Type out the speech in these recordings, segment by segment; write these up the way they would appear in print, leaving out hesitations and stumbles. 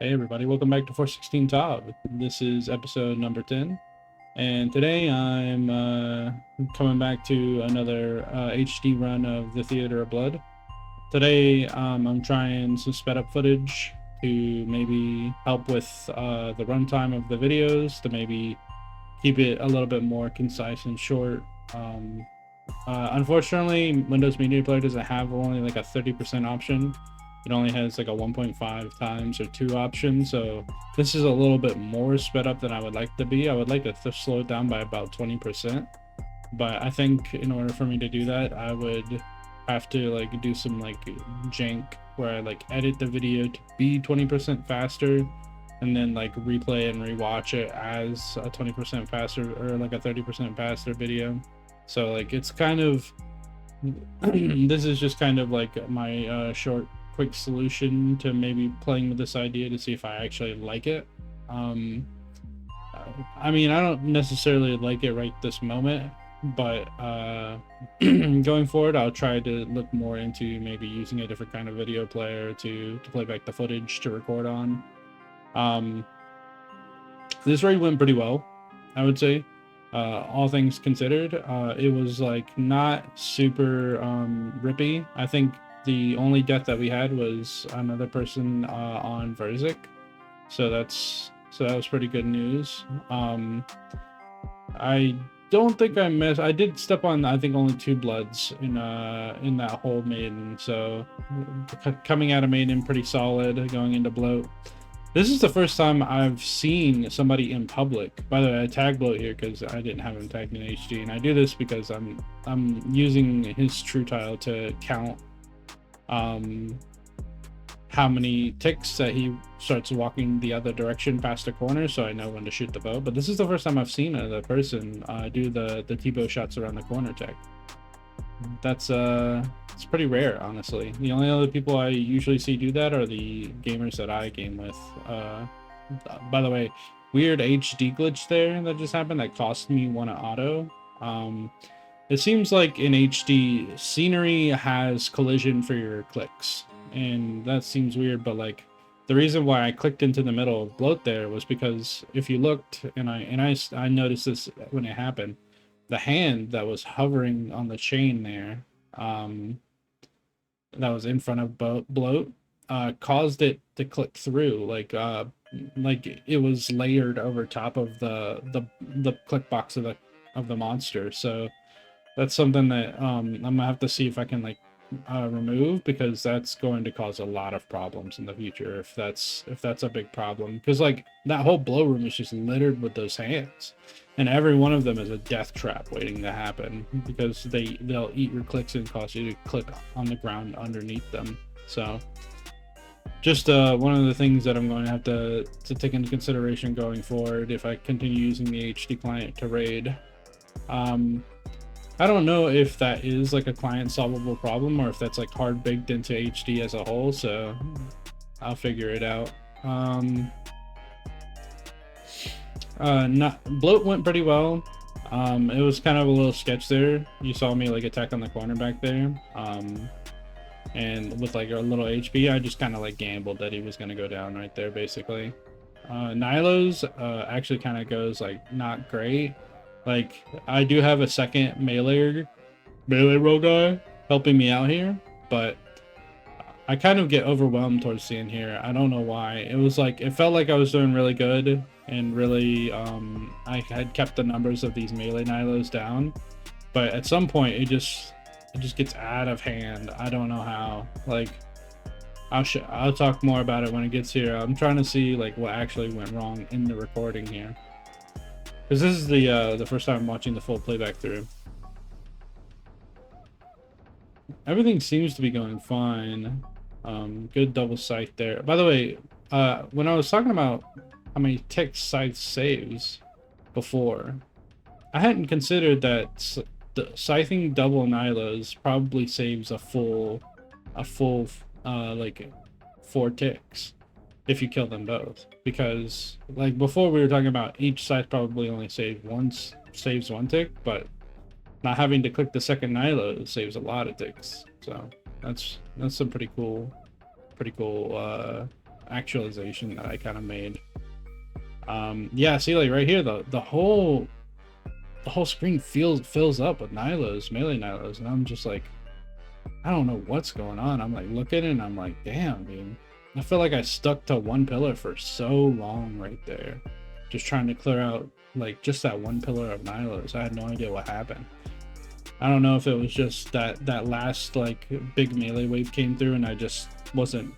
Hey everybody, welcome back to 416 Top. This is episode number 10, and today I'm coming back to another HD run of The Theater of Blood. Today I'm trying some sped up footage to maybe help with the runtime of the videos, to maybe keep it a little bit more concise and short. Unfortunately, Windows Media Player doesn't have only like a 30% option. It only has like a 1.5 times or 2 option, so this is a little bit more sped up than I would like to be. I would like to slow it down by about 20%, but I think in order for me to do that, I would have to like do some like jank where I like edit the video to be 20% faster and then like replay and rewatch it as a 20% faster or like a 30% faster video. So like it's kind of this is just kind of like my short quick solution to maybe playing with this idea to see if I actually like it. um I mean, I don't necessarily like it right this moment, but going forward I'll try to look more into maybe using a different kind of video player to play back the footage to record on. um this raid went pretty well, I would say. All things considered, it was like not super rippy. I think the only death that we had was another person on Verzik, so that was pretty good news. I don't think I missed. I did step on, I think, only 2 bloods in that whole maiden. So coming out of maiden pretty solid, going into bloat. This is the first time I've seen somebody in public. By the way, I tagged Bloat here because I didn't have him tagged in HD, and I do this because I'm using his true tile to count um how many ticks that he starts walking the other direction past the corner, so I know when to shoot the bow. But this is the first time I've seen a person do the T-bow shots around the corner tech. That's it's pretty rare, honestly. The only other people I usually see do that are the gamers that I game with. By the way, weird HD glitch there that just happened that cost me one at auto. It seems like in HD, scenery has collision for your clicks, and that seems weird, but like the reason why I clicked into the middle of bloat there was because if you looked, and I noticed this when it happened, the hand that was hovering on the chain there, that was in front of bloat, caused it to click through, like it was layered over top of the click box of the monster. So that's something that I'm gonna have to see if I can like remove, because that's going to cause a lot of problems in the future if that's a big problem, because like that whole blow room is just littered with those hands, and every one of them is a death trap waiting to happen, because they'll eat your clicks and cause you to click on the ground underneath them. So just one of the things that I'm going to have to take into consideration going forward if I continue using the HD client to raid. um I don't know if that is like a client solvable problem or if that's like hard baked into HD as a whole, so I'll figure it out. Not bloat went pretty well. It was kind of a little sketch there. You saw me like attack on the corner back there. And with like a little HP, I just kind of like gambled that he was gonna go down right there, basically. Nilo's actually kind of goes like not great. Like I do have a second melee roll guy helping me out here, but I kind of get overwhelmed towards the end here. I don't know why. It was like it felt like I was doing really good and really I had kept the numbers of these melee Nilos down, but at some point it just gets out of hand. I don't know how. Like I'll talk more about it when it gets here. I'm trying to see like what actually went wrong in the recording here, because this is the first time I'm watching the full playback through. Everything seems to be going fine. Good double scythe there. By the way, when I was talking about how many tick scythe saves before, I hadn't considered that the scything double Nilos probably saves a full like 4 ticks if you kill them both, because like before we were talking about each scythe probably only saves 1 tick, but not having to click the second Nilo saves a lot of ticks. So that's some pretty cool actualization that I kind of made. Yeah, see, like right here, the whole screen fills up with Nilos, melee Nilos, and I'm just like, I don't know what's going on. I'm like looking and I'm like, damn, dude. I feel like I stuck to one pillar for so long right there, just trying to clear out like just that one pillar of Nilos. I had no idea what happened. I don't know if it was just that last like big melee wave came through and I just wasn't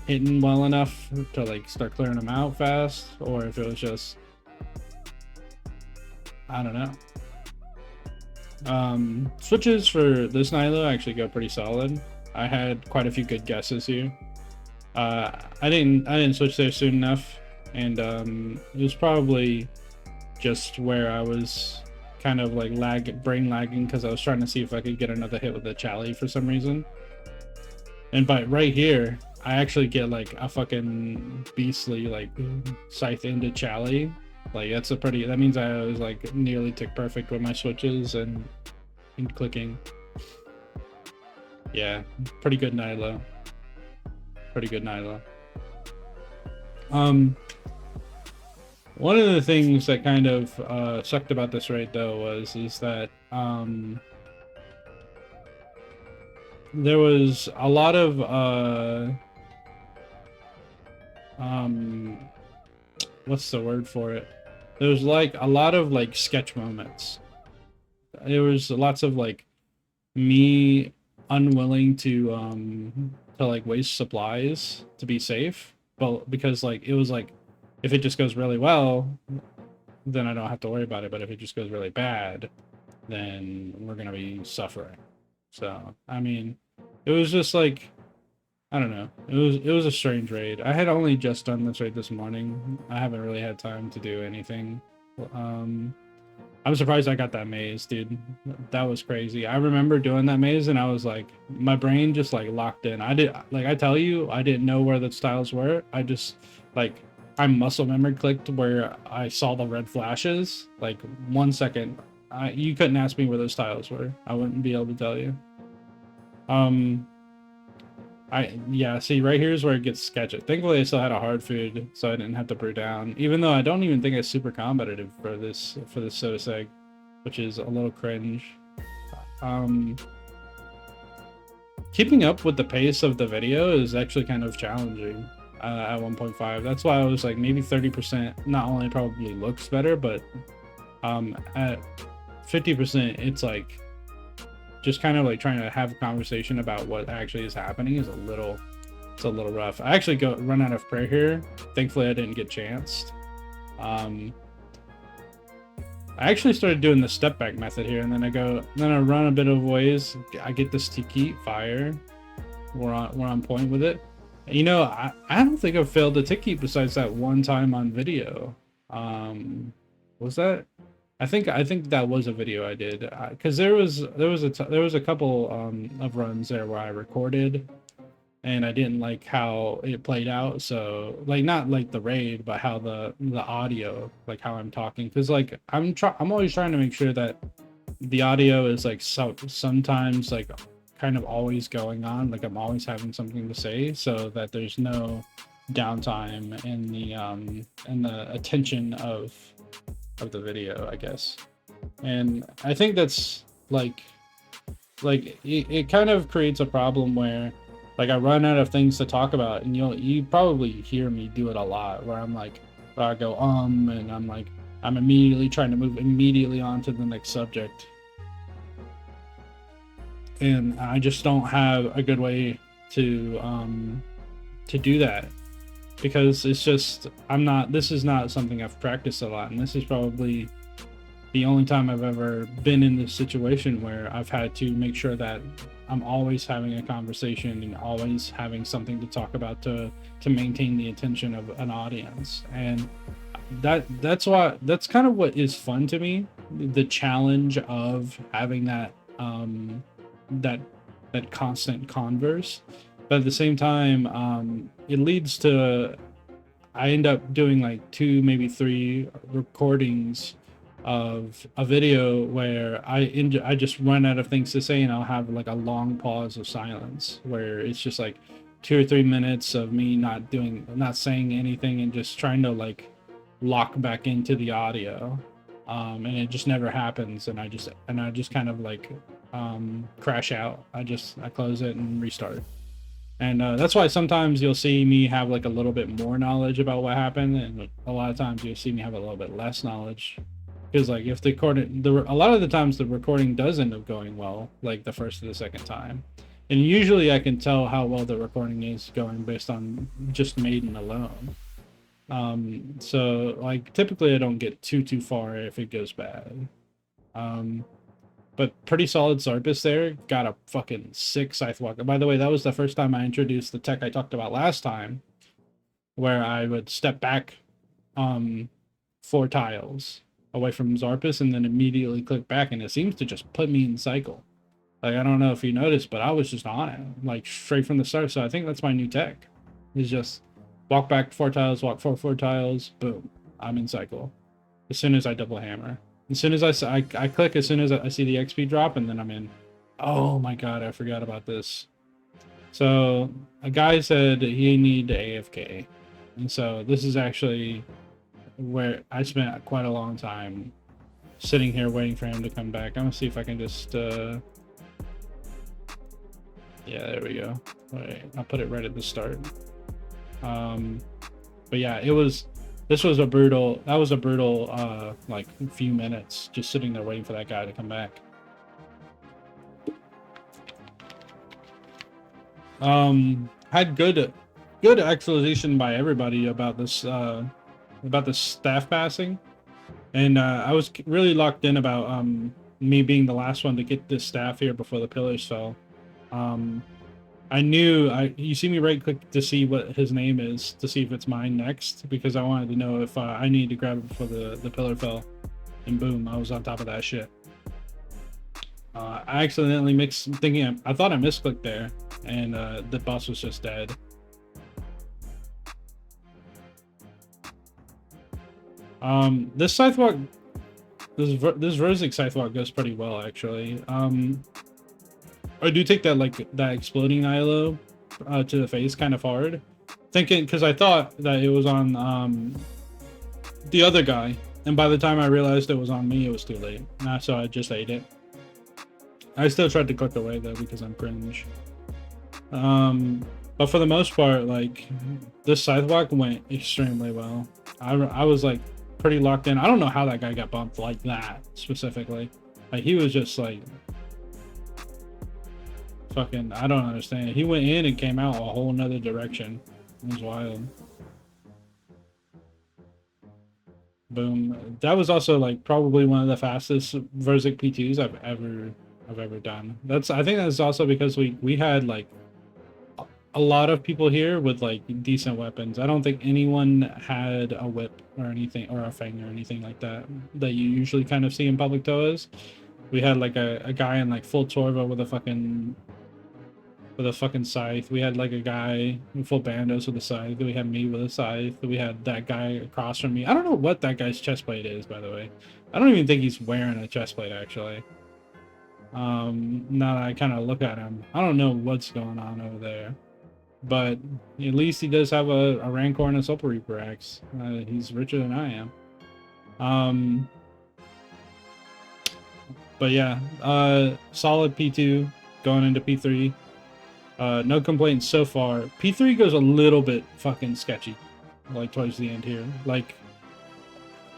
hitting well enough to like start clearing them out fast, or if it was just, I don't know. Switches for this Nilo actually go pretty solid. I had quite a few good guesses here. I didn't switch there soon enough, and it was probably just where I was kind of like brain lagging because I was trying to see if I could get another hit with the Chally for some reason. And by right here, I actually get like a fucking beastly like scythe into Chally. Like that means I was like nearly tick perfect with my switches and clicking. Yeah, pretty good Nilo. Pretty good Nilo. One of the things that kind of sucked about this raid though is that there was a lot of what's the word for it? There was like a lot of like sketch moments. There was lots of like me unwilling to like waste supplies to be safe, but because like it was like if it just goes really well, then I don't have to worry about it, but if it just goes really bad, then we're gonna be suffering. So I mean, it was just like, I don't know, it was a strange raid. I had only just done this raid this morning. I haven't really had time to do anything. I'm surprised I got that maze, dude. That was crazy. I remember doing that maze and I was like, my brain just like locked in. I tell you, I didn't know where the styles were. I just like, I muscle memory clicked where I saw the red flashes. Like 1 second, you couldn't ask me where those tiles were. I wouldn't be able to tell you. Yeah, see right here is where it gets sketchy. Thankfully I still had a hard food, so I didn't have to brew down. Even though I don't even think it's super competitive for this soda seg, which is a little cringe. Keeping up with the pace of the video is actually kind of challenging at 1.5. That's why I was like maybe 30% not only probably looks better, but at 50% it's like just kind of like trying to have a conversation about what actually is happening is a little rough. I actually run out of prayer here. Thankfully I didn't get chanced. I actually started doing the step back method here, and then I run a bit of ways. I get this Tiki fire. We're on point with it. You know, I don't think I've failed a Tiki besides that one time on video. Was that? I think that was a video I did, because there was a couple of runs there where I recorded and I didn't like how it played out. So like not like the raid, but how the audio, like how I'm talking, because like I'm always trying to make sure that the audio is like sometimes like kind of always going on, like I'm always having something to say, so that there's no downtime in the attention of the video, I guess. And I think that's like it kind of creates a problem where like I run out of things to talk about, and you probably hear me do it a lot where I'm like, where I go and I'm immediately trying to move immediately on to the next subject, and I just don't have a good way to do that, because it's just this is not something I've practiced a lot, and this is probably the only time I've ever been in this situation where I've had to make sure that I'm always having a conversation and always having something to talk about to maintain the attention of an audience. And that's kind of what is fun to me, the challenge of having that that constant converse. But at the same time, it leads to I end up doing like 2, maybe 3 recordings of a video where I just run out of things to say, and I'll have like a long pause of silence where it's just like 2 or 3 minutes of me not saying anything and just trying to like lock back into the audio, and it just never happens, and I just kind of like crash out. I close it and restart. And that's why sometimes you'll see me have like a little bit more knowledge about what happened, and a lot of times you'll see me have a little bit less knowledge. Because like if a lot of the times the recording does end up going well, like the first or the second time, and usually I can tell how well the recording is going based on just Maiden alone. So like typically I don't get too far if it goes bad. But pretty solid Zarpus there. Got a fucking sick Scythewalker. By the way, that was the first time I introduced the tech I talked about last time, where I would step back 4 tiles away from Zarpus and then immediately click back, and it seems to just put me in cycle. Like, I don't know if you noticed, but I was just on it, like, straight from the start. So I think that's my new tech. Is just walk back 4 tiles, walk 4 tiles, boom, I'm in cycle. As soon as I double hammer. As soon as I click, as soon as I see the XP drop, and then I'm in. Oh my god, I forgot about this. So a guy said he needed AFK. And so this is actually where I spent quite a long time sitting here waiting for him to come back. I'm gonna see if I can just yeah, there we go. Right, I'll put it right at the start. But yeah, that was a brutal like few minutes just sitting there waiting for that guy to come back. Had good explanation by everybody about this staff passing, and I was really locked in about me being the last one to get this staff here before the pillars fell. I knew you see me right click to see what his name is to see if it's mine next, because I wanted to know if I needed to grab it before the pillar fell, and boom, I was on top of that shit. I accidentally I thought I misclicked there, and the boss was just dead. This Scythewalk, this Rosic Scythewalk goes pretty well actually. I do take that exploding Nihilo to the face kind of hard, thinking, because I thought that it was on the other guy, and by the time I realized it was on me, it was too late. So I just ate it. I still tried to click away though because I'm cringe. But for the most part, like, this Scythewalk went extremely well. I was like pretty locked in. I don't know how that guy got bumped like that specifically. Like, he was just like fucking, I don't understand. He went in and came out a whole nother direction. It was wild. Boom. That was also like probably one of the fastest Verzik P2s I've ever done. I think that's also because we had like a lot of people here with like decent weapons. I don't think anyone had a whip or anything, or a fang or anything like that you usually kind of see in public toas. We had like a guy in like full Torva with a fucking scythe. We had like a guy in full bandos with a scythe. We had me with a scythe. We had that guy across from me. I don't know what that guy's chestplate is, by the way. I don't even think he's wearing a chestplate actually. Now that I kind of look at him, I don't know what's going on over there, but at least he does have a Rancor and a Soul Reaper axe. He's richer than I am. But yeah, solid P2 going into P3. No complaints so far. P3 goes a little bit fucking sketchy, like towards the end here. Like,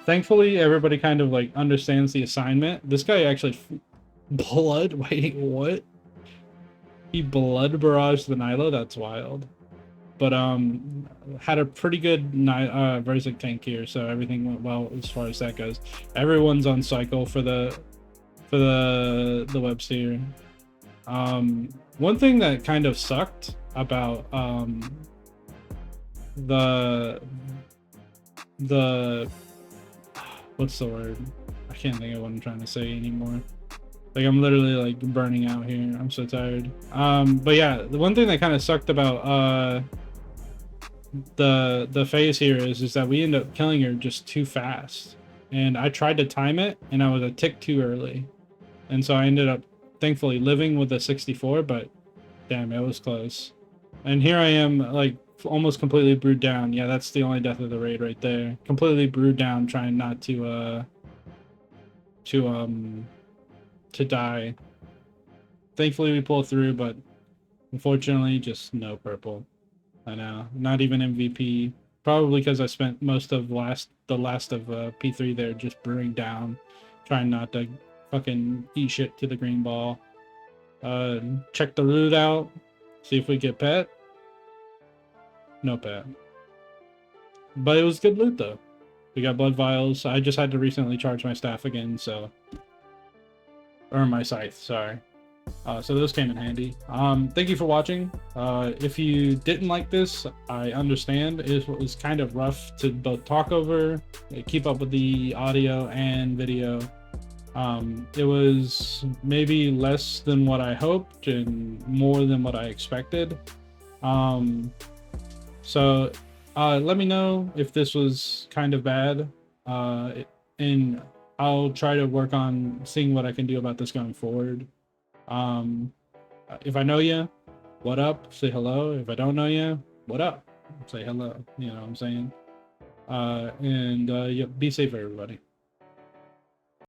thankfully everybody kind of like understands the assignment. This guy actually wait, what? He blood barraged the Nihilo? That's wild. But had a pretty good Verzik tank here, so everything went well as far as that goes. Everyone's on cycle for the web seer. One thing that kind of sucked about the what's the word? I can't think of what I'm trying to say anymore. Like, I'm literally like burning out here. I'm so tired. But yeah, the one thing that kind of sucked about the phase here is that we end up killing her just too fast. And I tried to time it, and I was a tick too early. And so I ended up, thankfully, living with a 64, but damn, it was close. And here I am, like, almost completely brewed down. Yeah, that's the only death of the raid right there. Completely brewed down, trying not to die. Thankfully we pull through, but unfortunately just no purple. I know, not even MVP. Probably because I spent most of the last of P3 there just brewing down, trying not to fucking eat shit to the green ball. Check the loot out, see if we get pet. No pet. But it was good loot though. We got blood vials. I just had to recently charge my staff again, so... Or my scythe, sorry. So those came in handy. Thank you for watching. If you didn't like this, I understand. It was kind of rough to both talk over, keep up with the audio and video. It was maybe less than what I hoped and more than what I expected. So let me know if this was kind of bad, and I'll try to work on seeing what I can do about this going forward. If I know you, what up? Say hello. If I don't know you, what up? Say hello. You know what I'm saying? And yeah, be safe, everybody.